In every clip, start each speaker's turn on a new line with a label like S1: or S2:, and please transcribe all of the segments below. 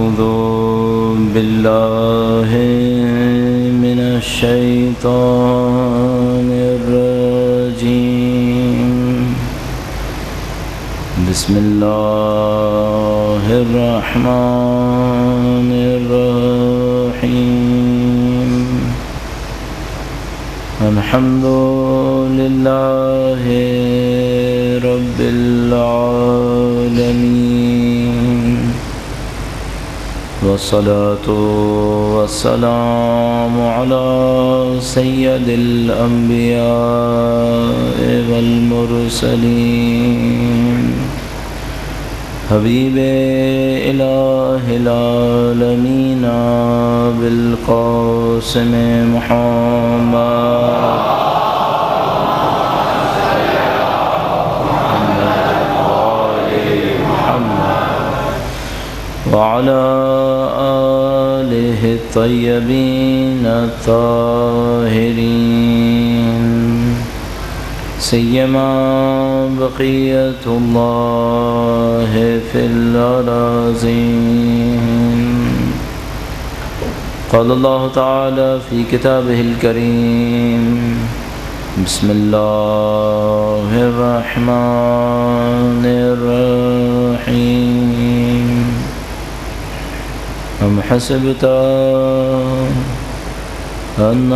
S1: أعوذ بالله من الشيطان الرجيم بسم الله الرحمن الرحيم الحمد لله رب العالمين والصلاة والسلام على سيد الأنبياء والمرسلين حبيب إله العالمين بالقاسم محمد وعلى آله الطيبين الطاهرين سيما بقية الله في الأراضين. قال الله تعالى في كتابه الكريم بسم الله الرحمن الرحيم أم حسبت أن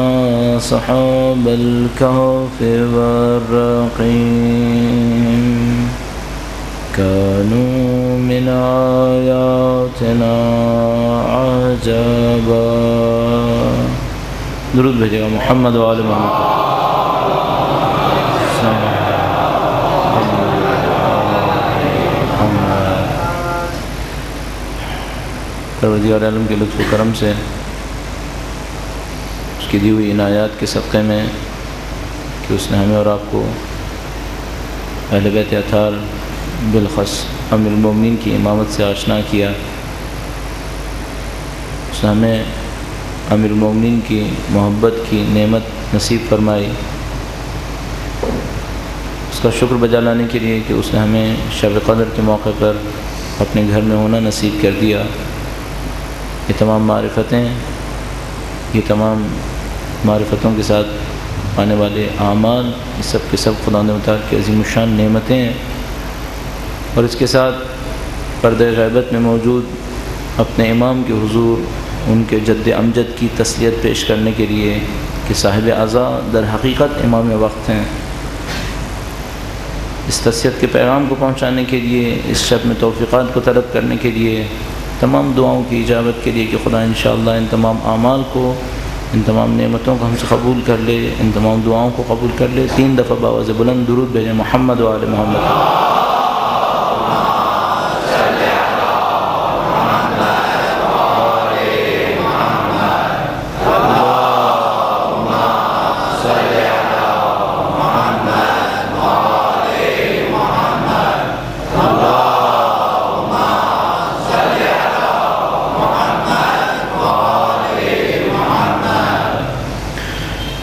S1: أصحاب الكهف والرقيم كانوا من آياتنا عجبا. درود بھیجے گا محمد و آل محمد. پروردگار عالم کے لطف و کرم سے اس کی دی ہوئی عنایات کے صدقے میں کہ اس نے ہمیں اور آپ کو اہل بیت اطہار بالخص امیر المومنین کی امامت سے آشنا کیا. اس نے ہمیں امیر المومنین کی محبت کی نعمت نصیب فرمائی. اس کا شکر بجا لانے کے لیے کہ اس نے ہمیں شب قدر کے موقع پر اپنے گھر میں ہونا نصیب کر دیا. یہ تمام معرفتیں، یہ تمام معرفتوں کے ساتھ آنے والے اعمال، یہ سب کے سب خدا متعال کی عظیم الشان نعمتیں ہیں. اور اس کے ساتھ پردہ غیبت میں موجود اپنے امام کے حضور ان کے جد امجد کی تسلیت پیش کرنے کے لیے کہ صاحب عزا در حقیقت امام وقت ہیں، اس تسلیت کے پیغام کو پہنچانے کے لیے، اس شب میں توفیقات کو طلب کرنے کے لیے، تمام دعاؤں کی اجابت کے لیے کہ خدا انشاءاللہ ان تمام اعمال کو، ان تمام نعمتوں کو ہم سے قبول کر لے، ان تمام دعاؤں کو قبول کر لے. 3 دفعہ باواز بلند درود بھیجیں محمد و آل محمد.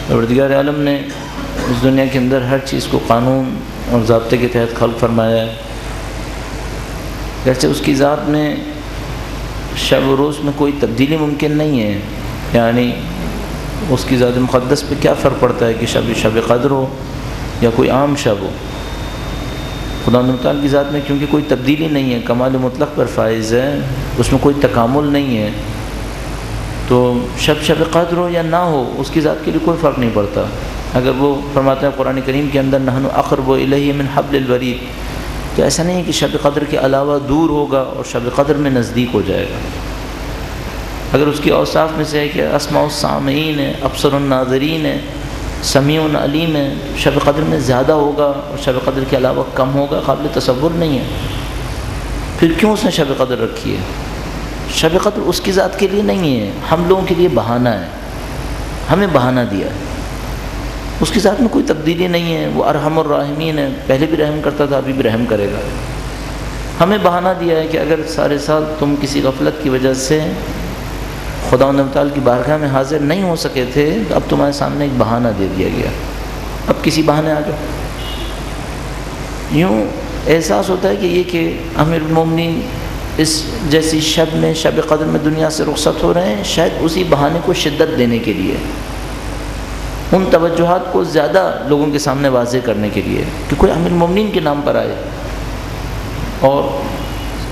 S1: پروردگار عالم نے اس دنیا کے اندر ہر چیز کو قانون اور ضابطے کے تحت خلق فرمایا ہے. جیسے اس کی ذات میں شب و روز میں کوئی تبدیلی ممکن نہیں ہے. یعنی اس کی ذات مقدس پہ کیا فرق پڑتا ہے کہ شب قدر ہو یا کوئی عام شب ہو. خدا متعال کی ذات میں کیونکہ کوئی تبدیلی نہیں ہے، کمال مطلق پر فائز ہے، اس میں کوئی تکامل نہیں ہے، تو شب قدر ہو یا نہ ہو اس کی ذات کے لیے کوئی فرق نہیں پڑتا. اگر وہ فرماتے ہیں قرآن کریم کے اندر نحن اقرب الیہ من حبل الورید، تو ایسا نہیں ہے کہ شب قدر کے علاوہ دور ہوگا اور شب قدر میں نزدیک ہو جائے گا. اگر اس کی اوصاف میں سے ہے کہ اسماء السامعین ہے، ابصر الناظرین ہے، سمیع علیم ہے، شب قدر میں زیادہ ہوگا اور شب قدر کے علاوہ کم ہوگا، قابل تصور نہیں ہے. پھر کیوں اس نے شب قدر رکھی ہے؟ شب قدر اس کی ذات کے لیے نہیں ہے، ہم لوگوں کے لیے بہانہ ہے، ہمیں بہانہ دیا ہے. اس کی ذات میں کوئی تبدیلی نہیں ہے. وہ ارحم الراحمین ہے، پہلے بھی رحم کرتا تھا، ابھی بھی رحم کرے گا. ہمیں بہانہ دیا ہے کہ اگر سارے سال تم کسی غفلت کی وجہ سے خدا تعالیٰ کی بارگاہ میں حاضر نہیں ہو سکے تھے، تو اب تمہارے سامنے ایک بہانہ دے دیا گیا، اب کسی بہانے آ جاؤ. یوں احساس ہوتا ہے کہ یہ کہ امیر المومنین اس جیسی شب میں، شب قدر میں دنیا سے رخصت ہو رہے ہیں، شاید اسی بہانے کو شدت دینے کے لیے، ان توجہات کو زیادہ لوگوں کے سامنے واضح کرنے کے لیے کہ کوئی امیر المومنین کے نام پر آئے۔ اور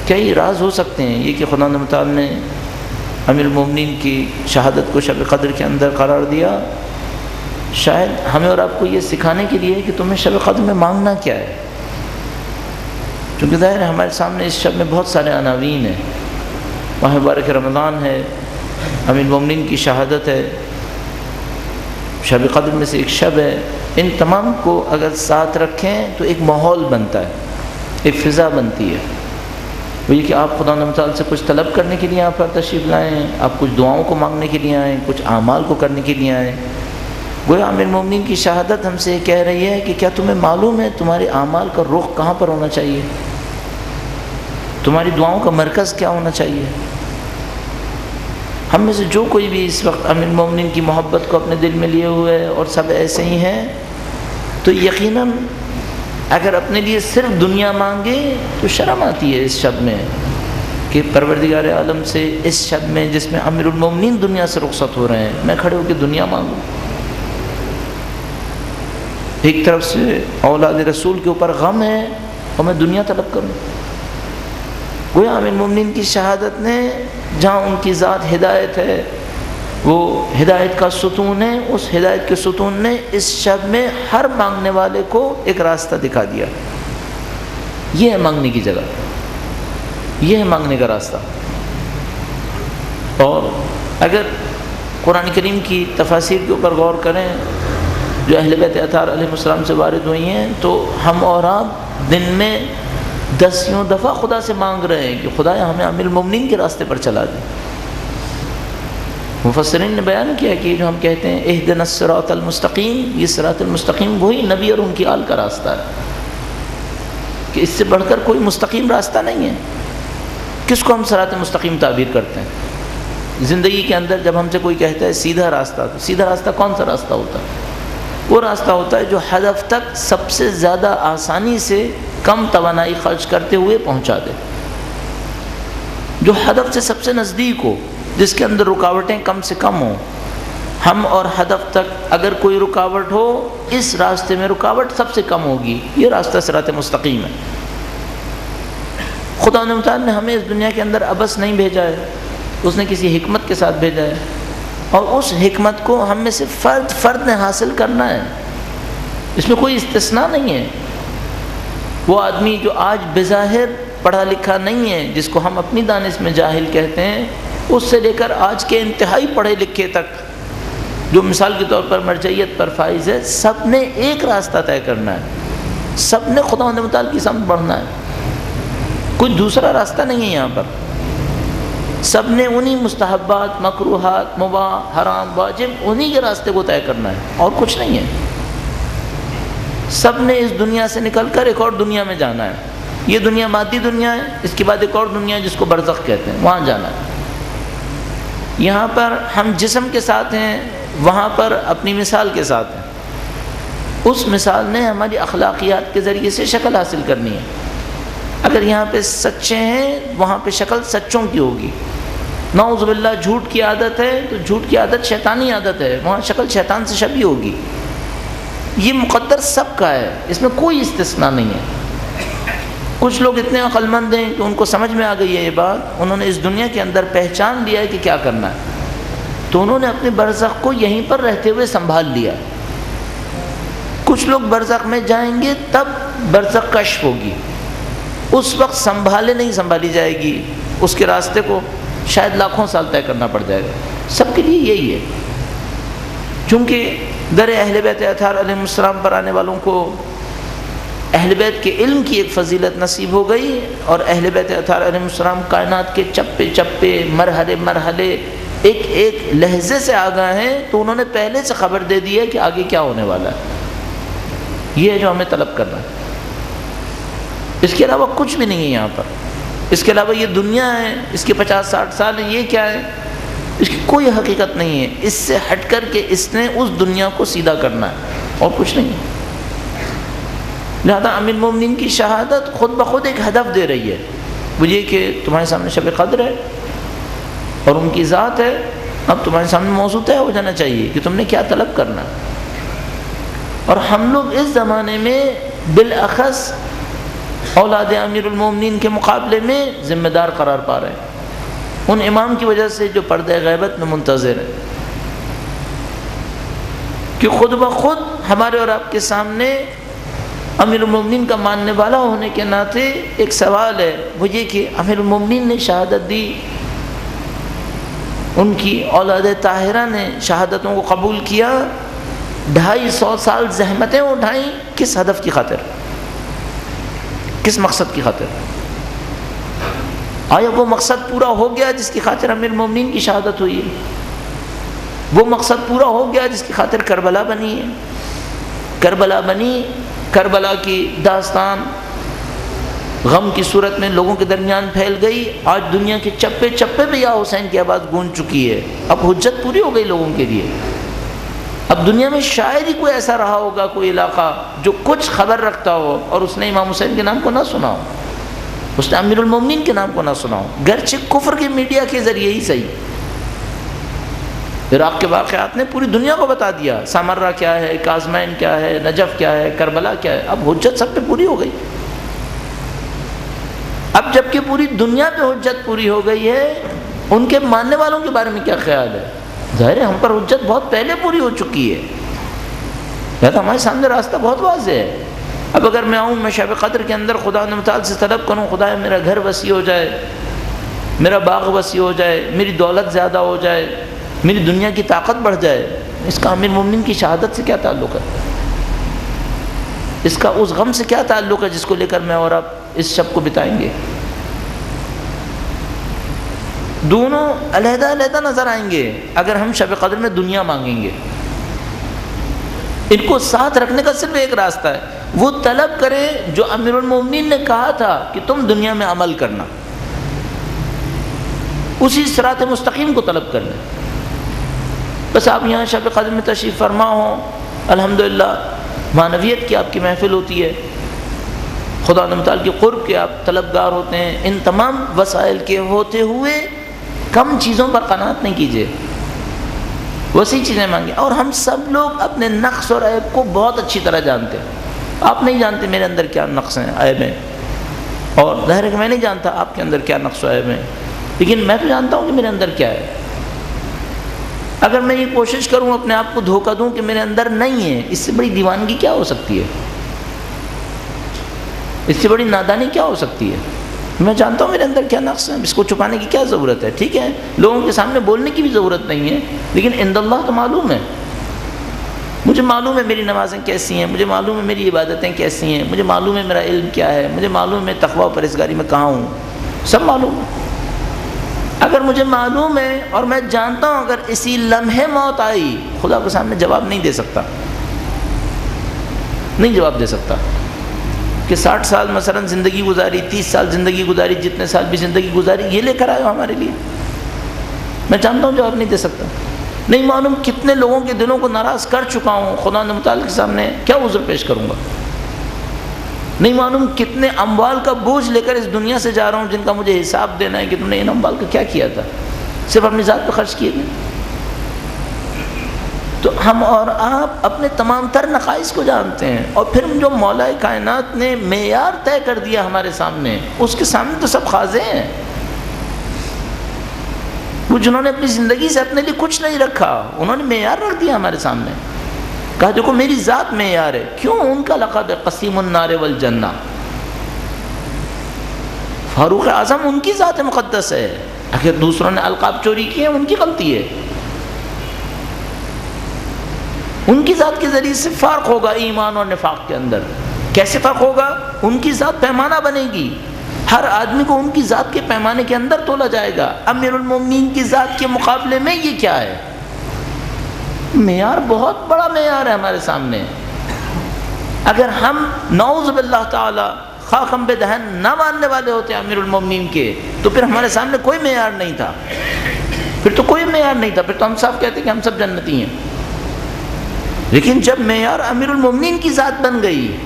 S1: کئی راز ہو سکتے ہیں یہ کہ خدا متعال نے امیر المومنین کی شہادت کو شب قدر کے اندر قرار دیا، شاید ہمیں اور آپ کو یہ سکھانے کے لیے کہ تمہیں شب قدر میں مانگنا کیا ہے، کیونکہ ظاہر ہے ہمارے سامنے اس شب میں بہت سارے عناوین ہیں، ماہ مبارک رمضان ہے، امیر المومنین کی شہادت ہے، شب قدر میں سے ایک شب ہے، ان تمام کو اگر ساتھ رکھیں تو ایک ماحول بنتا ہے، ایک فضا بنتی ہے، وہ یہ کہ آپ خدا متعال سے کچھ طلب کرنے کے لیے یہاں پر تشریف لائیں، آپ کچھ دعاؤں کو مانگنے کے لیے آئیں، کچھ اعمال کو کرنے کے لیے آئیں۔ گویا امیر المومنین کی شہادت ہم سے یہ کہہ رہی ہے کہ کیا تمہیں معلوم ہے تمہارے اعمال کا رخ کہاں پر ہونا چاہیے، تمہاری دعاؤں کا مرکز کیا ہونا چاہیے؟ ہم میں سے جو کوئی بھی اس وقت امیر المومنین کی محبت کو اپنے دل میں لیے ہوئے ہے اور سب ایسے ہی ہیں، تو یقیناً اگر اپنے لیے صرف دنیا مانگے تو شرم آتی ہے اس شب میں کہ پروردگار عالم سے اس شب میں جس میں امیر المومنین دنیا سے رخصت ہو رہے ہیں میں کھڑے ہو کے دنیا مانگوں۔ ایک طرف سے اولاد رسول کے اوپر غم ہے اور میں دنیا طلب کروں۔ گویا امیر المومنین کی شہادت نے جہاں ان کی ذات ہدایت ہے، وہ ہدایت کا ستون ہے، اس ہدایت کے ستون نے اس شب میں ہر مانگنے والے کو ایک راستہ دکھا دیا۔ یہ ہے مانگنے کی جگہ، یہ ہے مانگنے کا راستہ۔ اور اگر قرآن کریم کی تفاسیر کے اوپر غور کریں جو اہل بیت اطہار علیہ السلام سے وارد ہوئی ہیں، تو ہم اور آپ دن میں 10 دفعہ خدا سے مانگ رہے ہیں کہ خدایا ہمیں امیر المومنین کے راستے پر چلا دیں۔ مفسرین نے بیان کیا کہ جو ہم کہتے ہیں اہدنا الصراط المستقیم، یہ صراط المستقیم وہی نبی اور ان کی آل کا راستہ ہے، کہ اس سے بڑھ کر کوئی مستقیم راستہ نہیں ہے۔ کس کو ہم صراط مستقیم تعبیر کرتے ہیں؟ زندگی کے اندر جب ہم سے کوئی کہتا ہے سیدھا راستہ، تو سیدھا راستہ کون سا راستہ ہوتا ہے؟ وہ راستہ ہوتا ہے جو ہدف تک سب سے زیادہ آسانی سے کم توانائی خرچ کرتے ہوئے پہنچا دے، جو ہدف سے سب سے نزدیک ہو، جس کے اندر رکاوٹیں کم سے کم ہوں۔ ہم اور ہدف تک اگر کوئی رکاوٹ ہو، اس راستے میں رکاوٹ سب سے کم ہوگی، یہ راستہ صراط مستقیم ہے۔ خدا تعالیٰ نے ہمیں اس دنیا کے اندر عبث نہیں بھیجا ہے، اس نے کسی حکمت کے ساتھ بھیجا ہے، اور اس حکمت کو ہم میں سے فرد فرد نے حاصل کرنا ہے، اس میں کوئی استثناء نہیں ہے۔ وہ آدمی جو آج بظاہر پڑھا لکھا نہیں ہے، جس کو ہم اپنی دانش میں جاہل کہتے ہیں، اس سے لے کر آج کے انتہائی پڑھے لکھے تک، جو مثال کے طور پر مرجعیت پر فائز ہے، سب نے ایک راستہ طے کرنا ہے، سب نے خدا متعال کی سمت بڑھنا ہے، کوئی دوسرا راستہ نہیں ہے یہاں پر۔ سب نے انہی مستحبات، مکروہات، مباح، حرام، واجب، انہی کے راستے کو طے کرنا ہے، اور کچھ نہیں ہے۔ سب نے اس دنیا سے نکل کر ایک اور دنیا میں جانا ہے۔ یہ دنیا مادی دنیا ہے، اس کے بعد ایک اور دنیا ہے جس کو برزخ کہتے ہیں، وہاں جانا ہے۔ یہاں پر ہم جسم کے ساتھ ہیں، وہاں پر اپنی مثال کے ساتھ ہیں۔ اس مثال نے ہماری اخلاقیات کے ذریعے سے شکل حاصل کرنی ہے۔ اگر یہاں پہ سچے ہیں، وہاں پہ شکل سچوں کی ہوگی۔ نعوذ باللہ جھوٹ کی عادت ہے تو جھوٹ کی عادت شیطانی عادت ہے، وہاں شکل شیطان سے شبیہ ہوگی۔ یہ مقدر سب کا ہے، اس میں کوئی استثناء نہیں ہے۔ کچھ لوگ اتنے عقل مند ہیں کہ ان کو سمجھ میں آ گئی ہے یہ بات، انہوں نے اس دنیا کے اندر پہچان لیا ہے کہ کیا کرنا ہے، تو انہوں نے اپنے برزخ کو یہیں پر رہتے ہوئے سنبھال لیا۔ کچھ لوگ برزخ میں جائیں گے تب برزخ کشف ہوگی، اس وقت سنبھالے نہیں سنبھالی جائے گی، اس کے راستے کو شاید لاکھوں سال طے کرنا پڑ جائے گا۔ سب کے لیے یہی ہے، چونکہ در اہل بیت اطہار علیہ السلام پر آنے والوں کو اہل بیت کے علم کی ایک فضیلت نصیب ہو گئی، اور اہل بیت اطہار علیہ السلام کائنات کے چپے چپے، مرحلے مرحلے، ایک ایک لحظے سے آگاہ ہیں، تو انہوں نے پہلے سے خبر دے دی ہے کہ آگے کیا ہونے والا ہے۔ یہ ہے جو ہمیں طلب کرنا ہے، اس کے علاوہ کچھ بھی نہیں ہے یہاں پر۔ اس کے علاوہ یہ دنیا ہے، اس کے 50-60 سال ہیں، یہ کیا ہے؟ اس کی کوئی حقیقت نہیں ہے۔ اس سے ہٹ کر کے اس نے اس دنیا کو سیدھا کرنا ہے، اور کچھ نہیں ہے۔ لہذا امیر المومنین کی شہادت خود بخود ایک ہدف دے رہی ہے وہ یہ کہ تمہارے سامنے شب قدر ہے اور ان کی ذات ہے، اب تمہارے سامنے موضوع طے ہو جانا چاہیے کہ تم نے کیا طلب کرنا۔ اور ہم لوگ اس زمانے میں بالاخص اولاد امیر المومنین کے مقابلے میں ذمہ دار قرار پا رہے ہیں، ان امام کی وجہ سے جو پردہ غیبت میں منتظر ہے، کہ خود بخود ہمارے اور آپ کے سامنے امیر المومنین کا ماننے والا ہونے کے ناطے ایک سوال ہے، وہ یہ کہ امیر المومنین نے شہادت دی، ان کی اولاد طاہرہ نے شہادتوں کو قبول کیا، 250 سال زحمتیں اٹھائیں، کس ہدف کی خاطر، کس مقصد کی خاطر؟ آیا وہ مقصد پورا ہو گیا جس کی خاطر امیر المومنین کی شہادت ہوئی ہے؟ وہ مقصد پورا ہو گیا جس کی خاطر کربلا بنی ہے؟ کربلا بنی، کربلا کی داستان غم کی صورت میں لوگوں کے درمیان پھیل گئی، آج دنیا کے چپے چپے پہ یا حسین کی آواز گونج چکی ہے، اب حجت پوری ہو گئی لوگوں کے لیے۔ اب دنیا میں شاید ہی کوئی ایسا رہا ہوگا کوئی علاقہ جو کچھ خبر رکھتا ہو اور اس نے امام حسین کے نام کو نہ سنا ہو، اس نے امیر المومنین کے نام کو نہ سنا ہو، گرچہ کفر کے میڈیا کے ذریعے ہی صحیح۔ عراق کے واقعات نے پوری دنیا کو بتا دیا، سامرہ کیا ہے، کاظمین کیا ہے، نجف کیا ہے، کربلا کیا ہے، اب حجت سب پہ پوری ہو گئی۔ اب جب کہ پوری دنیا پہ حجت پوری ہو گئی ہے، ان کے ماننے والوں کے بارے میں کیا خیال ہے؟ ظاہر ہے ہم پر حجت بہت پہلے پوری ہو چکی ہے، لہذا ہمارے سامنے راستہ بہت واضح ہے۔ اب اگر میں آؤں، میں شب قدر کے اندر خدا متعال سے طلب کروں، خدا میرا گھر وسیع ہو جائے، میرا باغ وسیع ہو جائے، میری دولت زیادہ ہو جائے، میری دنیا کی طاقت بڑھ جائے، اس کا امیر مومنین کی شہادت سے کیا تعلق ہے؟ اس کا اس غم سے کیا تعلق ہے جس کو لے کر میں اور آپ اس شب کو بتائیں گے؟ دونوں علیحدہ علیحدہ نظر آئیں گے اگر ہم شب قدر میں دنیا مانگیں گے۔ ان کو ساتھ رکھنے کا صرف ایک راستہ ہے، وہ طلب کریں جو امیر المومنین نے کہا تھا کہ تم دنیا میں عمل کرنا، اسی صراط مستقیم کو طلب کرنا۔ بس آپ یہاں شب قدر میں تشریف فرما ہوں، الحمدللہ معنویت کی آپ کی محفل ہوتی ہے، خدا تعالیٰ کے قرب کے آپ طلبگار ہوتے ہیں، ان تمام وسائل کے ہوتے ہوئے کم چیزوں پر قناعت نہیں کیجیے، وسیع چیزیں مانگیں۔ اور ہم سب لوگ اپنے نقص اور عیب کو بہت اچھی طرح جانتے ہیں، آپ نہیں جانتے میرے اندر کیا نقص ہیں، عیب ہیں، اور ظاہر ہے کہ میں نہیں جانتا آپ کے اندر کیا نقص و عیب ہیں، لیکن میں تو جانتا ہوں کہ میرے اندر کیا ہے۔ اگر میں یہ کوشش کروں اپنے آپ کو دھوکہ دوں کہ میرے اندر نہیں ہے، اس سے بڑی دیوانگی کیا ہو سکتی ہے، اس سے بڑی نادانی کیا ہو سکتی ہے؟ میں جانتا ہوں میرے اندر کیا نقص ہے، اس کو چھپانے کی کیا ضرورت ہے؟ ٹھیک ہے، لوگوں کے سامنے بولنے کی بھی ضرورت نہیں ہے، لیکن عند اللہ تو معلوم ہے، مجھے معلوم ہے میری نمازیں کیسی ہیں، مجھے معلوم ہے میری عبادتیں کیسی ہیں، مجھے معلوم ہے میرا علم کیا ہے، مجھے معلوم ہے میں تقویٰ و پرہیزگاری میں کہاں ہوں، سب معلوم ہے۔ اگر مجھے معلوم ہے اور میں جانتا ہوں اگر اسی لمحے موت آئی، خدا کے سامنے جواب نہیں دے سکتا، نہیں جواب دے سکتا کہ 60 سال مثلا زندگی گزاری، 30 سال زندگی گزاری، جتنے سال بھی زندگی گزاری، یہ لے کر آئے ہو ہمارے لیے، میں جانتا ہوں جواب نہیں دے سکتا۔ نہیں معلوم کتنے لوگوں کے دلوں کو ناراض کر چکا ہوں، خدا متعال کے سامنے کیا عذر پیش کروں گا۔ نہیں معلوم کتنے اموال کا بوجھ لے کر اس دنیا سے جا رہا ہوں جن کا مجھے حساب دینا ہے کہ تم نے ان اموال کا کیا کیا تھا، صرف اپنی ذات پہ خرچ کیے گئے۔ تو ہم اور آپ اپنے تمام تر نقائص کو جانتے ہیں، اور پھر جو مولا کائنات نے معیار طے کر دیا ہمارے سامنے، اس کے سامنے تو سب خاضع ہیں۔ وہ جنہوں نے اپنی زندگی سے اپنے لیے کچھ نہیں رکھا، انہوں نے معیار رکھ دیا ہمارے سامنے، کہا دیکھو میری ذات معیار ہے۔ کیوں؟ ان کا لقب ہے قسیم النار والجنہ، فاروق اعظم ان کی ذات مقدس ہے، اگر دوسروں نے القاب چوری کیے ان کی غلطی ہے، ان کی ذات کے ذریعے سے فرق ہوگا ایمان اور نفاق کے اندر۔ کیسے فرق ہوگا؟ ان کی ذات پیمانہ بنے گی، ہر آدمی کو ان کی ذات کے پیمانے کے اندر تولا جائے گا۔ امیر المومنین کی ذات کے مقابلے میں یہ کیا ہے؟ معیار بہت بڑا معیار ہے ہمارے سامنے۔ اگر ہم نعوذ باللہ تعالی خواہ ہم بے دہن نہ ماننے والے ہوتے امیر المومنین کے، تو پھر ہمارے سامنے کوئی معیار نہیں تھا، پھر تو کوئی معیار نہیں تھا، پھر تو ہم صاف کہتے کہ ہم سب جنتی ہیں۔ لیکن جب معیار امیر المومنین کی ذات بن گئی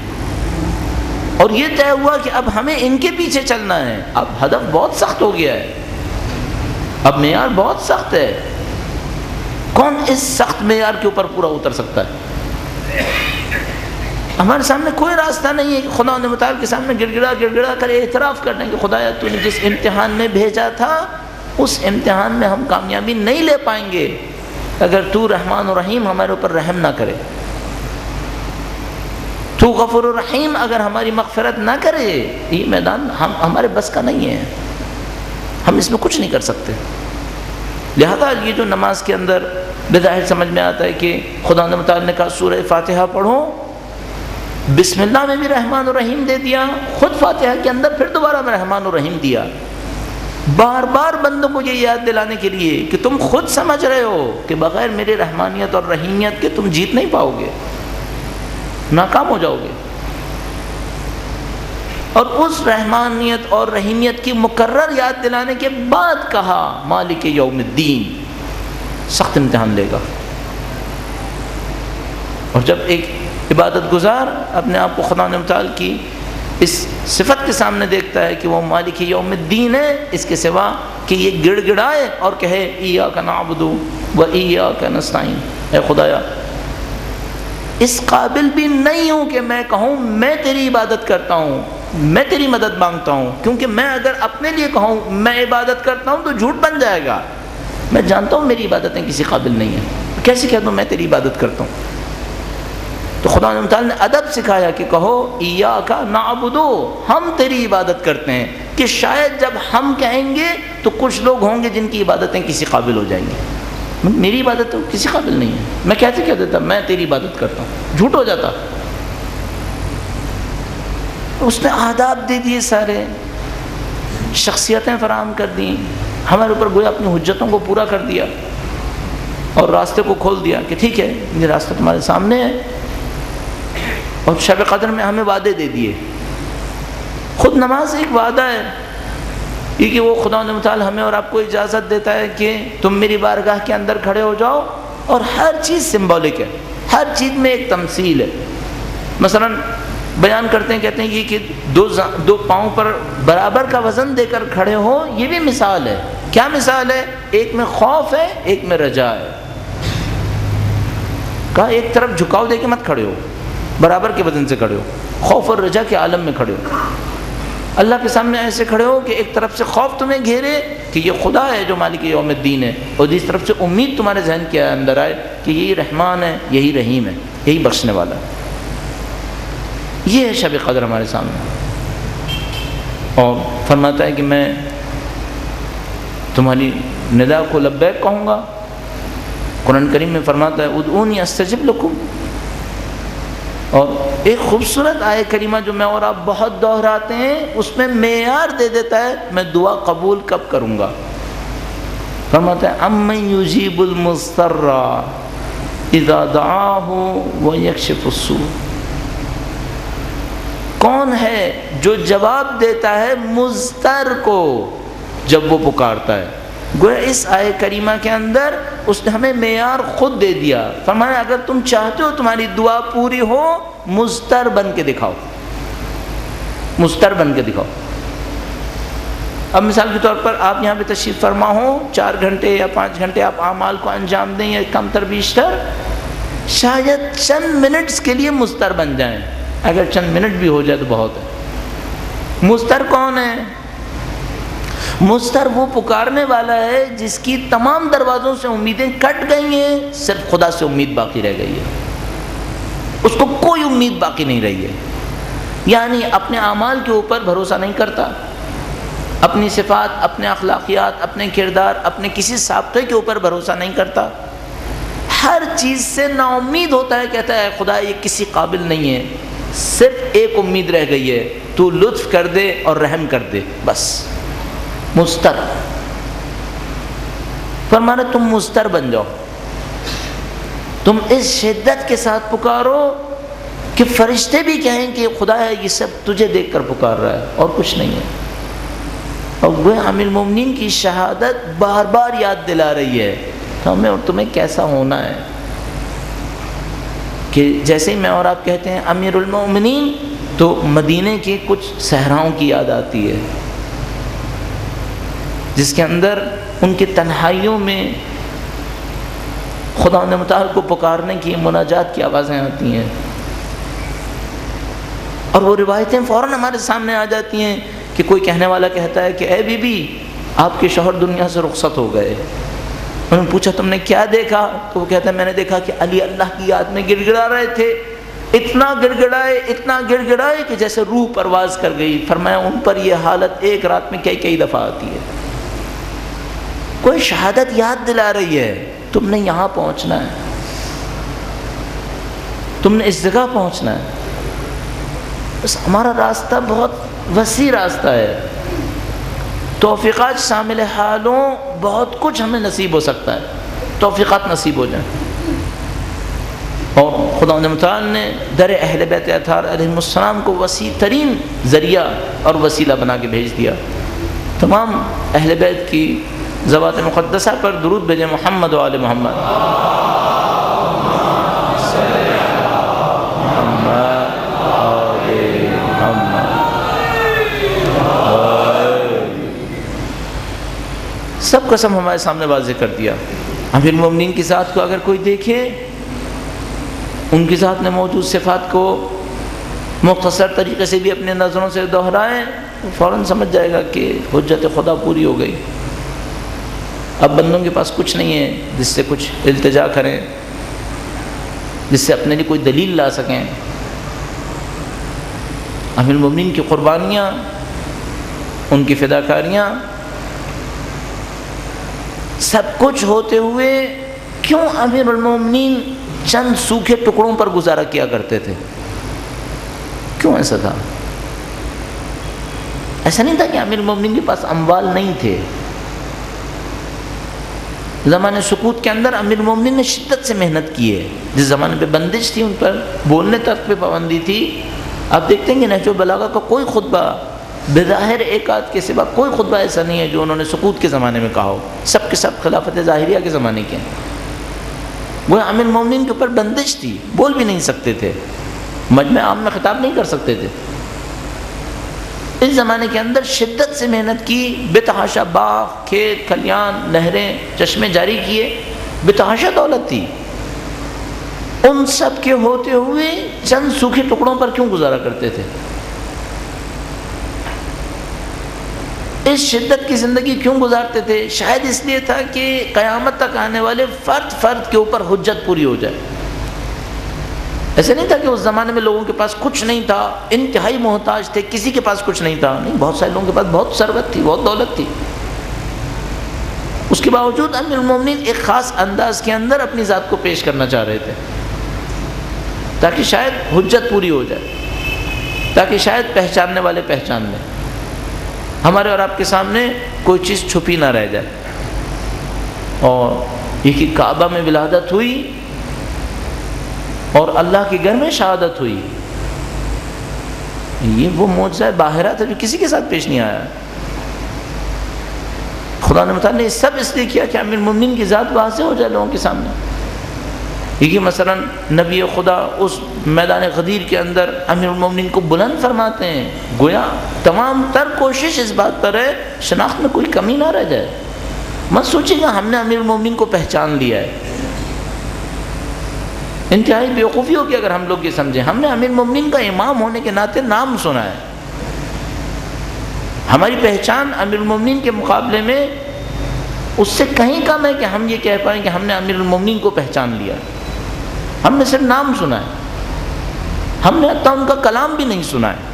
S1: اور یہ طے ہوا کہ اب ہمیں ان کے پیچھے چلنا ہے. اب ہدف بہت سخت ہو گیا ہے، اب معیار بہت سخت ہے. کون اس سخت معیار کے اوپر پورا اتر سکتا ہے؟ ہمارے سامنے کوئی راستہ نہیں ہے کہ خدا نے متعال کے سامنے گڑ گڑا کر اعتراف کرنے کہ خدایا تو نے جس امتحان میں بھیجا تھا اس امتحان میں ہم کامیابی نہیں لے پائیں گے اگر تو رحمان و رحیم ہمارے اوپر رحم نہ کرے، تو غفور و رحیم اگر ہماری مغفرت نہ کرے. یہ میدان ہمارے بس کا نہیں ہے، ہم اس میں کچھ نہیں کر سکتے. لہذا یہ جو نماز کے اندر بظاہر سمجھ میں آتا ہے کہ خدا نے متعال نے کہا سورہ فاتحہ پڑھو، بسم اللہ میں بھی رحمان و رحیم دے دیا، خود فاتحہ کے اندر پھر دوبارہ میں رحمان و رحیم دیا، بار بار بندوں کو یہ یاد دلانے کے لیے کہ تم خود سمجھ رہے ہو کہ بغیر میری رحمانیت اور رحیمیت کے تم جیت نہیں پاؤ گے، ناکام ہو جاؤ گے. اور اس رحمانیت اور رحیمیت کی مکرر یاد دلانے کے بعد کہا مالک یوم الدین، سخت امتحان لے گا. اور جب ایک عبادت گزار اپنے آپ کو خدا متعال کی اس صفت کے سامنے دیکھتا ہے کہ وہ مالک یوم الدین ہے، اس کے سوا کہ یہ گڑ گڑائے اور کہے ایاک نعبد و ایاک نستعین، اے خدایا اس قابل بھی نہیں ہوں کہ میں کہوں میں تیری عبادت کرتا ہوں، میں تیری مدد مانگتا ہوں، کیونکہ میں اگر اپنے لیے کہوں میں عبادت کرتا ہوں تو جھوٹ بن جائے گا. میں جانتا ہوں میری عبادتیں کسی قابل نہیں ہیں، کیسے کہہ دوں میں تیری عبادت کرتا ہوں؟ تو خدا تعالیٰ نے ادب سکھایا کہ کہو ایاک نعبد، ہم تیری عبادت کرتے ہیں. کہ شاید جب ہم کہیں گے تو کچھ لوگ ہوں گے جن کی عبادتیں کسی قابل ہو جائیں گی، میری عبادت تو کسی قابل نہیں ہے، میں کیسے کہہ دیتا میں تیری عبادت کرتا ہوں؟ جھوٹ ہو جاتا. اس نے آداب دے دیے، سارے شخصیتیں فراہم کر دیں، ہمارے اوپر گویا اپنی حجتوں کو پورا کر دیا اور راستے کو کھول دیا کہ ٹھیک ہے یہ راستہ تمہارے سامنے ہے. اور شب قدر میں ہمیں وعدے دے دیے. خود نماز ایک وعدہ ہے، یہ کہ وہ خدا متعال ہمیں اور آپ کو اجازت دیتا ہے کہ تم میری بارگاہ کے اندر کھڑے ہو جاؤ، اور ہر چیز سمبولک ہے، ہر چیز میں ایک تمثیل ہے. مثلا بیان کرتے ہیں، کہتے ہیں یہ کہ دو پاؤں پر برابر کا وزن دے کر کھڑے ہو، یہ بھی مثال ہے. کیا مثال ہے؟ ایک میں خوف ہے، ایک میں رجا ہے. کہا ایک طرف جھکاؤ دے کے مت کھڑے ہو، برابر کے وزن سے کھڑے ہو، خوف اور رجا کے عالم میں کھڑے ہو. اللہ کے سامنے ایسے کھڑے ہو کہ ایک طرف سے خوف تمہیں گھیرے کہ یہ خدا ہے جو مالک یوم الدین ہے، اور دوسری طرف سے امید تمہارے ذہن کے اندر آئے کہ یہی رحمان ہے، یہی رحیم ہے، یہی بخشنے والا ہے. یہ ہے شب قدر ہمارے سامنے. اور فرماتا ہے کہ میں تمہاری ندا کو لبیک کہوں گا. قرآن کریم میں فرماتا ہے ادعونی استجب لکم. اور ایک خوبصورت آیہ کریمہ جو میں اور آپ بہت دہراتے ہیں، اس میں معیار دے دیتا ہے میں دعا قبول کب کروں گا. فرماتا ہے امن یجیب المضطر اذا دعاہ ویکشف السوء. کون ہے جو جواب دیتا ہے مضطر کو جب وہ پکارتا ہے؟ گویا اس آیہ کریمہ کے اندر اس نے ہمیں معیار خود دے دیا. فرمایا اگر تم چاہتے ہو تمہاری دعا پوری ہو، مضطر بن کے دکھاؤ، مضطر بن کے دکھاؤ. اب مثال کے طور پر آپ یہاں پہ تشریف فرما ہو، 4 گھنٹے یا 5 گھنٹے آپ اعمال کو انجام دیں یا کم تر بیشتر، شاید چند منٹس کے لیے مضطر بن جائیں. اگر چند منٹ بھی ہو جائے تو بہت ہے. مضطر کون ہے؟ مضطر وہ پکارنے والا ہے جس کی تمام دروازوں سے امیدیں کٹ گئی ہیں، صرف خدا سے امید باقی رہ گئی ہے، اس کو کوئی امید باقی نہیں رہی ہے. یعنی اپنے اعمال کے اوپر بھروسہ نہیں کرتا، اپنی صفات، اپنے اخلاقیات، اپنے کردار، اپنے کسی ضابطے کے اوپر بھروسہ نہیں کرتا، ہر چیز سے نا امید ہوتا ہے. کہتا ہے خدا یہ کسی قابل نہیں ہے، صرف ایک امید رہ گئی ہے، تو لطف کر دے اور رحم کر دے، بس. مضطر. فرمانا تم مضطر بن جاؤ، تم اس شدت کے ساتھ پکارو کہ فرشتے بھی کہیں کہ خدا ہے یہ سب تجھے دیکھ کر پکار رہا ہے اور کچھ نہیں ہے. اور وہ امیر المومنین کی شہادت بار بار یاد دلا رہی ہے ہمیں اور تمہیں کیسا ہونا ہے. کہ جیسے ہی میں اور آپ کہتے ہیں امیر المومنین، تو مدینے کے کچھ صحراؤں کی یاد آتی ہے جس کے اندر ان کی تنہائیوں میں خداوند متعال کو پکارنے کی، مناجات کی آوازیں آتی ہیں، اور وہ روایتیں فوراً ہمارے سامنے آ جاتی ہیں کہ کوئی کہنے والا کہتا ہے کہ اے بی بی آپ کے شوہر دنیا سے رخصت ہو گئے۔ انہوں نے پوچھا تم نے کیا دیکھا؟ تو وہ کہتا ہے میں نے دیکھا کہ علی اللہ کی یاد میں گڑ گڑا رہے تھے، اتنا گڑ گڑائے کہ جیسے روح پرواز کر گئی۔ فرمایا ان پر یہ حالت ایک رات میں کئی دفعہ آتی ہے۔ کوئی شہادت یاد دلا رہی ہے، تم نے یہاں پہنچنا ہے، تم نے اس جگہ پہنچنا ہے۔ بس ہمارا راستہ بہت وسیع راستہ ہے، توفیقات شامل حالوں بہت کچھ ہمیں نصیب ہو سکتا ہے، توفیقات نصیب ہو جائیں۔ اور خداوند متعال نے در اہل بیت اطہار علیہم السلام کو وسیع ترین ذریعہ اور وسیلہ بنا کے بھیج دیا۔ تمام اہل بیت کی ذوات مقدسہ پر درود بھیجیں، محمد و آل محمد۔ سب قسم ہمارے سامنے واضح کر دیا۔ امیر المومنین کی ذات کو اگر کوئی دیکھے، ان کی ذات میں موجود صفات کو مختصر طریقے سے بھی اپنے نظروں سے دہرائیں، فوراً سمجھ جائے گا کہ حجت خدا پوری ہو گئی۔ اب بندوں کے پاس کچھ نہیں ہے جس سے کچھ التجا کریں، جس سے اپنے لیے کوئی دلیل لا سکیں۔ امیر المومنین کی قربانیاں، ان کی فداکاریاں، سب کچھ ہوتے ہوئے کیوں امیر المومنین چند سوکھے ٹکڑوں پر گزارا کیا کرتے تھے؟ کیوں ایسا تھا؟ ایسا نہیں تھا کہ امیر المومنین کے پاس اموال نہیں تھے۔ زمانے سکوت کے اندر امیر المومنین نے شدت سے محنت کی ہے۔ جس زمانے پہ بندش تھی، ان پر بولنے تک پہ پابندی تھی۔ آپ دیکھتے ہیں کہ نہج البلاغہ کا کوئی خطبہ بظاہر ایک آدھ کے سوا کوئی خطبہ ایسا نہیں ہے جو انہوں نے سکوت کے زمانے میں کہا ہو۔ سب کے سب خلافت ظاہریہ کے زمانے کے ہیں۔ وہ امیر المومنین کے اوپر بندش تھی، بول بھی نہیں سکتے تھے، مجمع عام میں خطاب نہیں کر سکتے تھے۔ اس زمانے کے اندر شدت سے محنت کی، بے تحاشا باغ، کھیت، کھلیان، نہریں، چشمے جاری کیے، بے تحاشا دولت تھی۔ ان سب کے ہوتے ہوئے چند سوکھے ٹکڑوں پر کیوں گزارا کرتے تھے؟ اس شدت کی زندگی کیوں گزارتے تھے؟ شاید اس لیے تھا کہ قیامت تک آنے والے فرد کے اوپر حجت پوری ہو جائے۔ ایسے نہیں تھا کہ اس زمانے میں لوگوں کے پاس کچھ نہیں تھا، انتہائی محتاج تھے، کسی کے پاس کچھ نہیں تھا، نہیں، بہت سارے لوگوں کے پاس بہت ثروت تھی، بہت دولت تھی۔ اس کے باوجود امیر المومنین ایک خاص انداز کے اندر اپنی ذات کو پیش کرنا چاہ رہے تھے، تاکہ شاید حجت پوری ہو جائے، تاکہ شاید پہچاننے والے پہچان لیں، ہمارے اور آپ کے سامنے کوئی چیز چھپی نہ رہ جائے۔ اور یہ کہ کعبہ میں ولادت ہوئی اور اللہ کے گھر میں شہادت ہوئی، یہ وہ معجزہ باہرہ تھا جو کسی کے ساتھ پیش نہیں آیا۔ خدا نے متعال نے سب اس لیے کیا کہ امیر المومنین کی ذات واضح ہو جائے لوگوں کے سامنے۔ یہ کہ مثلا نبی خدا اس میدان غدیر کے اندر امیر المومنین کو بلند فرماتے ہیں، گویا تمام تر کوشش اس بات پر ہے شناخت میں کوئی کمی نہ رہ جائے۔ مت سوچیے گا ہم نے امیر المومنین کو پہچان لیا ہے، انتہائی بیوقوفی ہوگی اگر ہم لوگ یہ سمجھیں۔ ہم نے امیر المومنین کا امام ہونے کے ناطے نام سنا ہے، ہماری پہچان امیر المومنین کے مقابلے میں اس سے کہیں کم ہے کہ ہم یہ کہہ پائیں کہ ہم نے امیر المومنین کو پہچان لیا۔ ہم نے صرف نام سنا ہے، ہم نے حتیٰ ان کا کلام بھی نہیں سنا ہے۔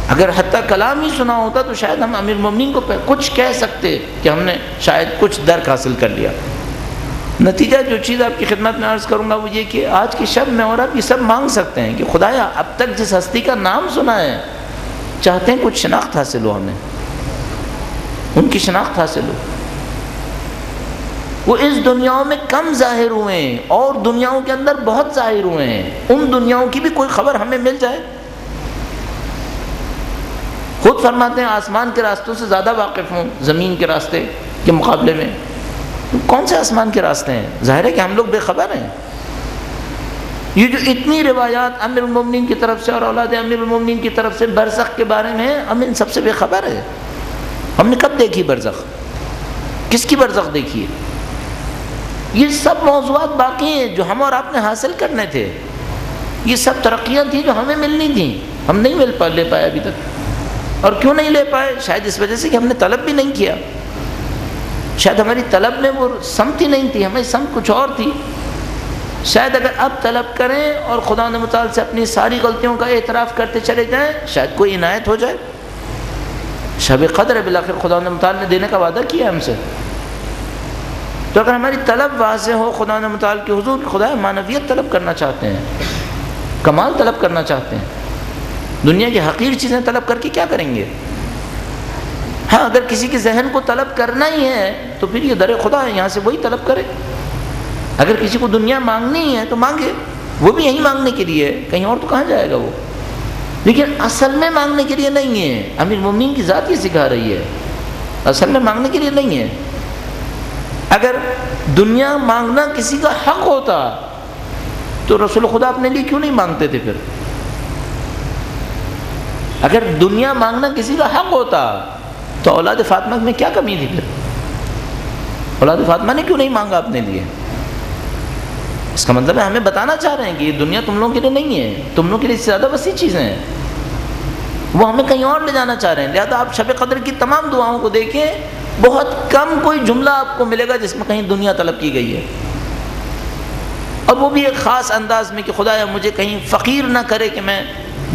S1: اگر حتیٰ کلام ہی سنا ہوتا تو شاید ہم امیر المومنین کو کچھ کہہ سکتے کہ ہم نے شاید کچھ درک حاصل کر لیا۔ نتیجہ جو چیز آپ کی خدمت میں عرض کروں گا وہ یہ کہ آج کی شب میں اور آپ یہ سب مانگ سکتے ہیں کہ خدایا اب تک جس ہستی کا نام سنا ہے چاہتے ہیں کچھ شناخت حاصل ہو، ہمیں ان کی شناخت حاصل ہو۔ وہ اس دنیاؤں میں کم ظاہر ہوئے ہیں اور دنیاؤں کے اندر بہت ظاہر ہوئے ہیں، ان دنیاؤں کی بھی کوئی خبر ہمیں مل جائے۔ خود فرماتے ہیں آسمان کے راستوں سے زیادہ واقف ہوں زمین کے راستے کے مقابلے میں۔ کون سے آسمان کے راستے ہیں؟ ظاہر ہے کہ ہم لوگ بے خبر ہیں، یہ جو اتنی روایات امیر المومنین کی طرف سے اور اولاد امیر المومنین کی طرف سے برزخ کے بارے میں ہم ان سب سے بے خبر ہے. ہم نے کب دیکھی برزخ؟ کس کی برزخ دیکھی ہے؟ یہ سب موضوعات باقی ہیں جو ہم اور آپ نے حاصل کرنے تھے. یہ سب ترقیاں تھیں جو ہمیں ملنی تھیں، ہم نہیں لے پائے ابھی تک. اور کیوں نہیں لے پائے؟ شاید اس وجہ سے کہ ہم نے طلب بھی نہیں کیا. شاید ہماری طلب میں وہ سمت ہی نہیں تھی، ہماری سمت کچھ اور تھی. شاید اگر اب طلب کریں اور خدا متعال سے اپنی ساری غلطیوں کا اعتراف کرتے چلے جائیں، شاید کوئی عنایت ہو جائے. شب قدر بالآخر خدا متعال نے دینے کا وعدہ کیا ہم سے. تو اگر ہماری طلب واضح ہو خدا متعال کے حضور، خدا معنویت طلب کرنا چاہتے ہیں، کمال طلب کرنا چاہتے ہیں، دنیا کی حقیر چیزیں طلب کر کے کیا کریں گے؟ ہاں اگر کسی کے ذہن کو طلب کرنا ہی ہے تو پھر یہ در خدا ہے، یہاں سے وہی طلب کرے. اگر کسی کو دنیا مانگنی ہے تو مانگے، وہ بھی یہیں مانگنے کے لیے ہے، کہیں اور تو کہاں جائے گا وہ. لیکن اصل میں مانگنے کے لیے نہیں ہے. امیر المومنین کی ذات یہ سکھا رہی ہے، اصل میں مانگنے کے لیے نہیں ہے. اگر دنیا مانگنا کسی کا حق ہوتا تو رسول خدا اپنے لیے کیوں نہیں مانگتے تھے؟ پھر اگر دنیا مانگنا کسی کا حق ہوتا تو اولاد فاطمہ میں کیا کمی تھی؟ پھر اولاد فاطمہ نے کیوں نہیں مانگا اپنے لیے؟ اس کا مطلب ہے ہمیں بتانا چاہ رہے ہیں کہ یہ دنیا تم لوگوں کے لیے نہیں ہے، تم لوگوں کے لیے زیادہ وسیع چیزیں ہیں، وہ ہمیں کہیں اور لے جانا چاہ رہے ہیں. لہذا آپ شب قدر کی تمام دعاؤں کو دیکھیں، بہت کم کوئی جملہ آپ کو ملے گا جس میں کہیں دنیا طلب کی گئی ہے، اور وہ بھی ایک خاص انداز میں کہ خدایا مجھے کہیں فقیر نہ کرے کہ میں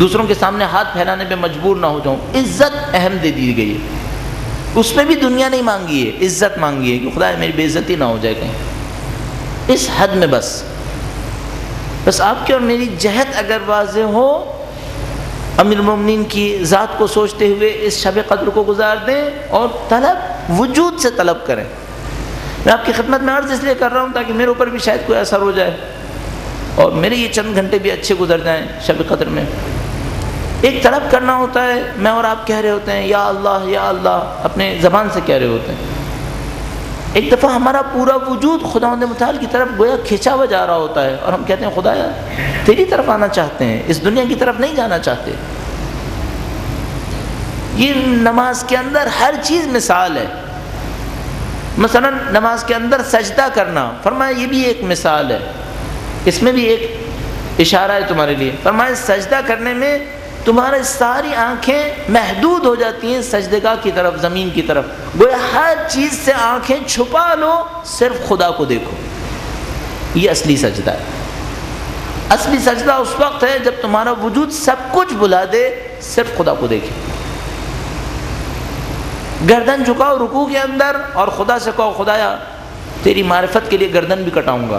S1: دوسروں کے سامنے ہاتھ پھیلانے پہ مجبور نہ ہو جاؤں. عزت اہم دے دی گئی ہے، اس میں بھی دنیا نہیں مانگی ہے، عزت مانگی ہے کہ خدایا میری بے عزتی نہ ہو جائے کہیں. اس حد میں بس آپ کی اور میری جہت اگر واضح ہو، امیر المومنین کی ذات کو سوچتے ہوئے اس شب قدر کو گزار دیں اور طلب وجود سے طلب کریں. میں آپ کی خدمت میں عرض اس لیے کر رہا ہوں تاکہ میرے اوپر بھی شاید کوئی اثر ہو جائے اور میرے یہ چند گھنٹے بھی اچھے گزر جائیں. شب قدر میں ایک طلب کرنا ہوتا ہے، میں اور آپ کہہ رہے ہوتے ہیں یا اللہ اپنے زبان سے کہہ رہے ہوتے ہیں. ایک دفعہ ہمارا پورا وجود خداوند متعال کی طرف گویا کھینچا ہوا جا رہا ہوتا ہے اور ہم کہتے ہیں خدایا تیری طرف آنا چاہتے ہیں، اس دنیا کی طرف نہیں جانا چاہتے. یہ نماز کے اندر ہر چیز مثال ہے. مثلا نماز کے اندر سجدہ کرنا، فرمایا یہ بھی ایک مثال ہے، اس میں بھی ایک اشارہ ہے تمہارے لیے. فرمایا سجدہ کرنے میں تمہاری ساری آنکھیں محدود ہو جاتی ہیں سجدگاہ کی طرف، زمین کی طرف. گویا ہر چیز سے آنکھیں چھپا لو، صرف خدا کو دیکھو. یہ اصلی سجدہ ہے. اصلی سجدہ اس وقت ہے جب تمہارا وجود سب کچھ بھلا دے، صرف خدا کو دیکھے. گردن جھکاؤ رکوع کے اندر اور خدا سے کہو خدایا تیری معرفت کے لیے گردن بھی کٹاؤں گا،